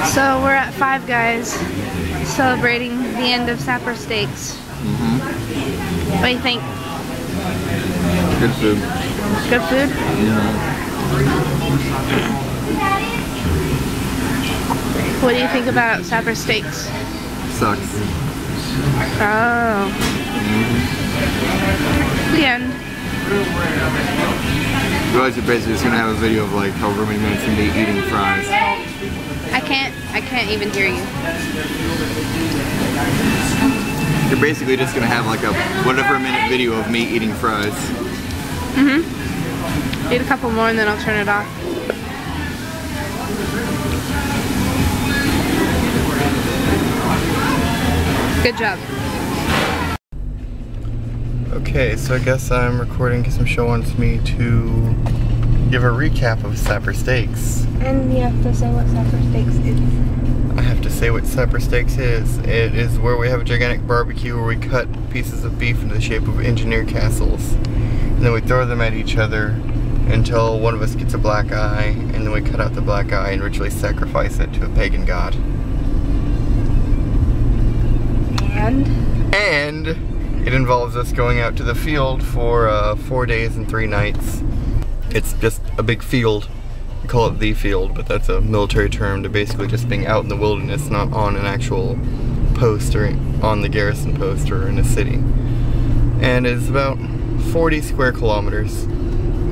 So we're at Five Guys, celebrating the end of Sapper Stakes. What do you think? Good food. Good food? What do you think about Sapper Stakes? Sucks. Oh. The end. Otherwise, you're basically just gonna have a video of like however many minutes of me eating fries. I can't even hear you. You're basically just gonna have like a whatever minute video of me eating fries. Eat a couple more and then I'll turn it off. Good job. Okay, so I guess I'm recording because Michelle wants me to give a recap of Sapper Stakes. And you have to say what Sapper Stakes is. I have to say what Sapper Stakes is. It is where we have a gigantic barbecue where we cut pieces of beef into the shape of engineer castles. And then we throw them at each other until one of us gets a black eye, and then we cut out the black eye and ritually sacrifice it to a pagan god. And it involves us going out to the field for 4 days and 3 nights. It's just a big field. We call it the field, but that's a military term to basically just being out in the wilderness, not on an actual post or on the garrison post or in a city. And it's about 40 square kilometers.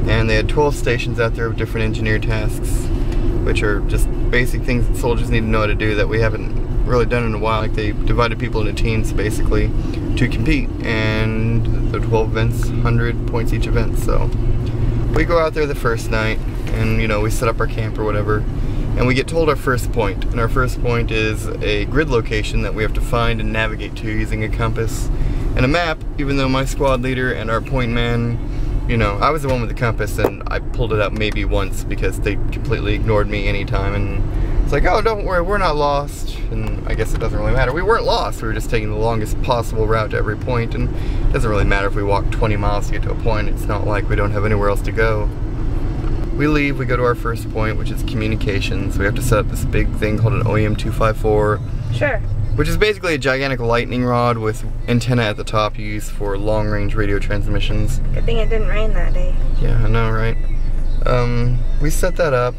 And they had 12 stations out there with different engineer tasks, which are just basic things that soldiers need to know how to do that we haven't really done in a while. Like, they divided people into teams basically to compete, and the 12 events, 100 points each event. So we go out there the first night and, you know, we set up our camp or whatever, and we get told our first point, and our first point is a grid location that we have to find and navigate to using a compass and a map, even though my squad leader and our point man, you know, I was the one with the compass and I pulled it out maybe once because they completely ignored me anytime, and it's like, oh, don't worry, we're not lost. And I guess it doesn't really matter. We weren't lost, we were just taking the longest possible route to every point, and it doesn't really matter if we walk 20 miles to get to a point. It's not like we don't have anywhere else to go. We leave, we go to our first point, which is communications. We have to set up this big thing called an OEM 254. Sure. Which is basically a gigantic lightning rod with antenna at the top used for long-range radio transmissions. Good thing it didn't rain that day. Yeah, I know, right? We set that up.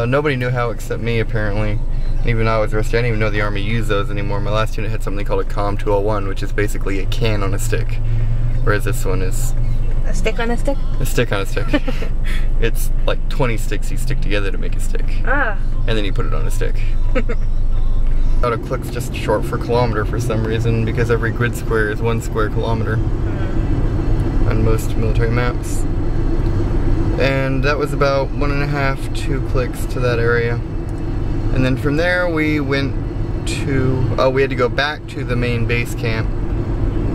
Nobody knew how except me, apparently. And even I was rusty. I didn't even know the Army used those anymore. My last unit had something called a COM 201, which is basically a can on a stick. Whereas this one is... A stick on a stick? A stick on a stick. It's like 20 sticks you stick together to make a stick. Ah. And then you put it on a stick. Out of click's just short for kilometer for some reason, because every grid square is 1 square kilometer on most military maps. And that was about 1.5, 2 clicks to that area. And then from there we went to, we had to go back to the main base camp.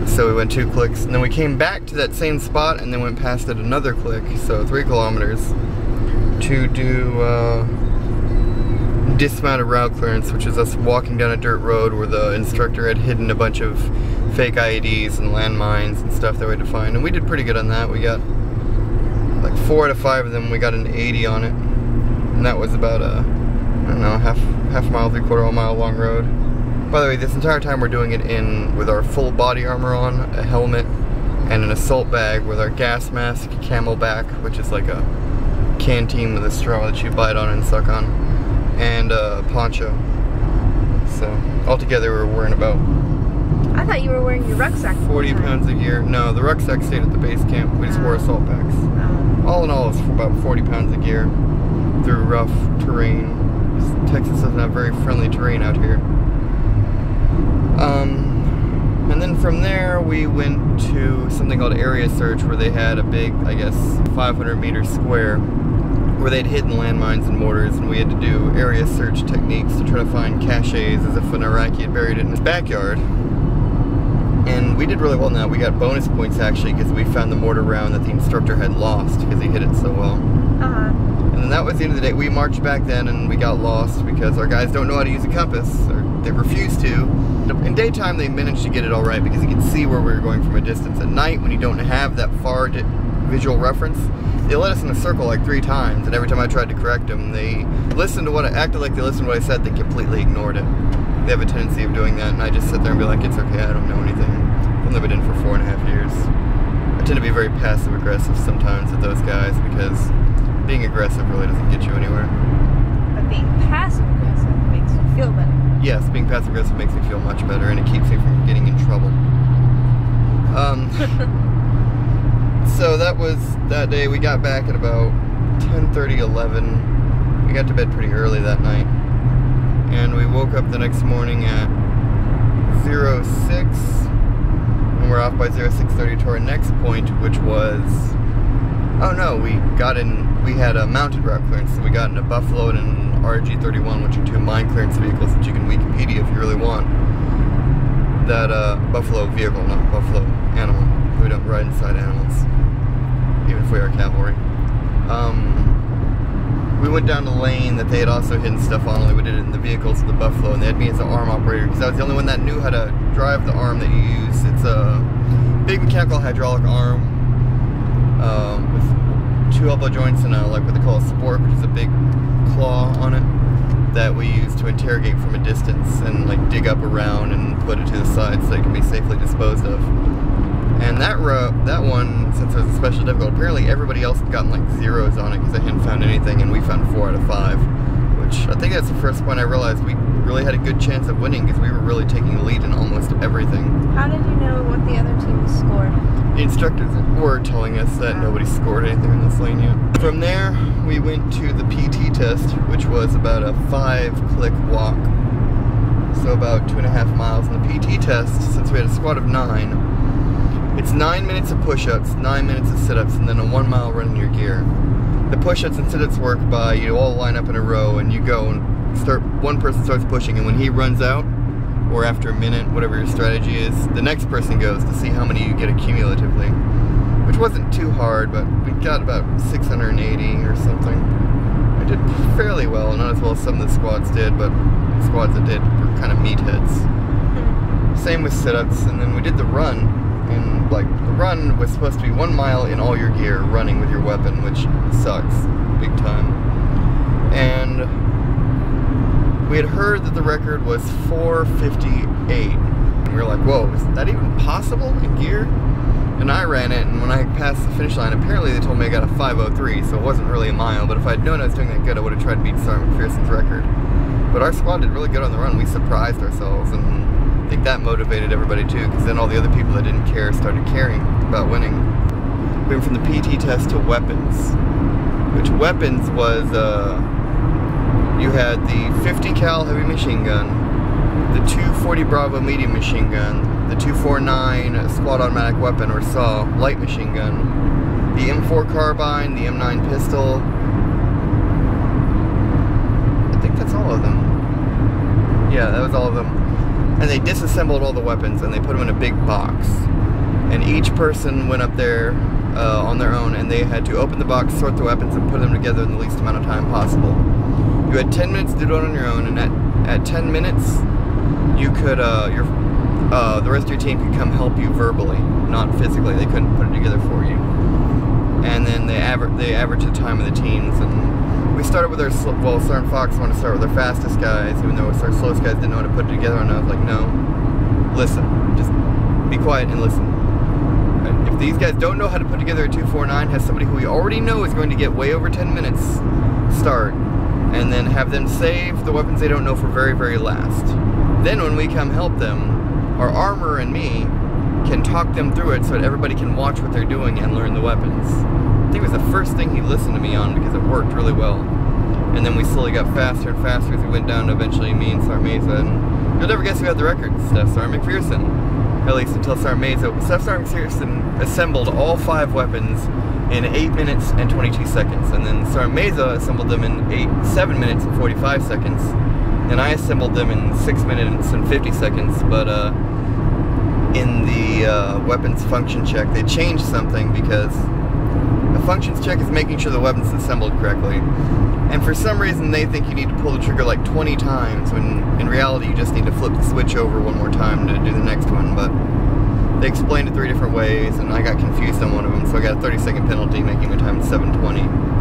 So we went 2 clicks, and then we came back to that same spot and then went past it another click, so 3 kilometers, to do dismounted route clearance, which is us walking down a dirt road where the instructor had hidden a bunch of fake IEDs and landmines and stuff that we had to find. And we did pretty good on that. We got like 4 out of 5 of them, we got an 80 on it. And that was about a, I don't know, half mile, 3/4 mile long road. By the way, this entire time we're doing it with our full body armor on, a helmet, and an assault bag with our gas mask, camelback, which is like a canteen with a straw that you bite on and suck on, and a poncho. So altogether we're wearing about... I thought you were wearing your rucksack. 40 pounds of gear. No, the rucksack stayed at the base camp. We just wore assault packs. All in all, it's about 40 pounds of gear through rough terrain. Texas doesn't have very friendly terrain out here. And then from there we went to something called area search, where they had a big, I guess, 500-meter square where they'd hidden landmines and mortars, and we had to do area search techniques to try to find caches as if an Iraqi had buried it in his backyard. And we did really well in that. We got bonus points actually because we found the mortar round that the instructor had lost because he hit it so well. And then that was the end of the day. We marched back then and we got lost because our guys don't know how to use a compass, or they refuse to. In daytime they managed to get it all right because you could see where we were going from a distance. At night, when you don't have that far visual reference. They led us in a circle like 3 times, and every time I tried to correct them, they listened to what I acted like they listened to what I said, they completely ignored it. They have a tendency of doing that, and I just sit there and be like, it's okay, I don't know anything. I've only been in for 4.5 years. I tend to be very passive aggressive sometimes with those guys because being aggressive really doesn't get you anywhere. But being passive aggressive makes you feel better. Yes, being passive aggressive makes me feel much better, and it keeps me from getting in trouble. So that was that day. We got back at about 10:30, 11. We got to bed pretty early that night. And we woke up the next morning at 06. And we're off by 06:30 to our next point, which was... Oh no, we had a mounted route clearance. So we got in a Buffalo and an RG-31, which are 2 mine clearance vehicles that you can Wikipedia if you really want. That Buffalo vehicle, not Buffalo animal. We don't ride inside animals, even if we are cavalry. We went down the lane that they had also hidden stuff on, only we did it in the vehicles of the Buffalo, and they had me as the arm operator, because I was the only one that knew how to drive the arm that you use. It's a big mechanical hydraulic arm with 2 elbow joints and like what they call a spork, which is a big claw on it, that we use to interrogate from a distance and like dig up around and put it to the side so it can be safely disposed of. And that one, since it was a special difficult, apparently everybody else had gotten like 0s on it because they hadn't found anything, and we found 4 out of 5. Which I think that's the first point I realized we really had a good chance of winning because we were really taking the lead in almost everything. How did you know what the other team scored? The instructors were telling us that nobody scored anything in this lane yet. From there, we went to the PT test, which was about a 5-click walk. So about 2.5 miles. In the PT test, since we had a squad of 9, it's 9 minutes of push-ups, 9 minutes of sit-ups, and then a 1 mile run in your gear. The push-ups and sit-ups work by you all line up in a row and you go and one person starts pushing, and when he runs out, or after a minute, whatever your strategy is, the next person goes to see how many you get accumulatively. Which wasn't too hard, but we got about 680 or something. We did fairly well, not as well as some of the squads did, but the squads that did were kind of meatheads. Same with sit-ups, and then we did the run. And like the run was supposed to be 1 mile in all your gear, running with your weapon, which sucks big time. And we had heard that the record was 4:58, and we were like, whoa, is that even possible in gear? And I ran it, and when I passed the finish line, apparently they told me I got a 5:03, so it wasn't really a mile, but if I'd known I was doing that good, I would have tried to beat Sergeant McPherson's record. But our squad did really good on the run. We surprised ourselves, and I think that motivated everybody too, because then all the other people that didn't care started caring about winning. We went from the PT test to weapons, which weapons was, you had the 50 cal heavy machine gun, the 240 Bravo medium machine gun, the 249 squad automatic weapon or SAW light machine gun, the M4 carbine, the M9 pistol. I think that's all of them. Yeah, that was all of them. And they disassembled all the weapons and they put them in a big box. And each person went up there on their own, and they had to open the box, sort the weapons, and put them together in the least amount of time possible. You had 10 minutes to do it on your own, and at 10 minutes, you could, the rest of your team could come help you verbally, not physically. They couldn't put it together for you. And then they averaged the time of the teams, and we started with our, well, Sergeant Fox wanted to start with our fastest guys, even though our slowest guys didn't know how to put it together, and I was like, no, listen, just be quiet and listen. If these guys don't know how to put together a 249, have somebody who we already know is going to get way over 10 minutes start, and then have them save the weapons they don't know for very, very last. Then when we come help them, our armor and me can talk them through it so that everybody can watch what they're doing and learn the weapons. I think it was the first thing he listened to me on because it worked really well. And then we slowly got faster and faster as we went down to eventually me and Sarmeza, and you'll never guess who had the record, Staff Sergeant McPherson. At least until Sarmeza. Staff Sergeant McPherson assembled all 5 weapons in 8 minutes and 22 seconds. And then Sarmeza assembled them in 7 minutes and 45 seconds. And I assembled them in 6 minutes and 50 seconds. But in the weapons function check, they changed something because the functions check is making sure the weapon's assembled correctly. And for some reason they think you need to pull the trigger like 20 times when in reality you just need to flip the switch over one more time to do the next one. But they explained it 3 different ways, and I got confused on one of them, so I got a 30-second penalty, making my time 7:20.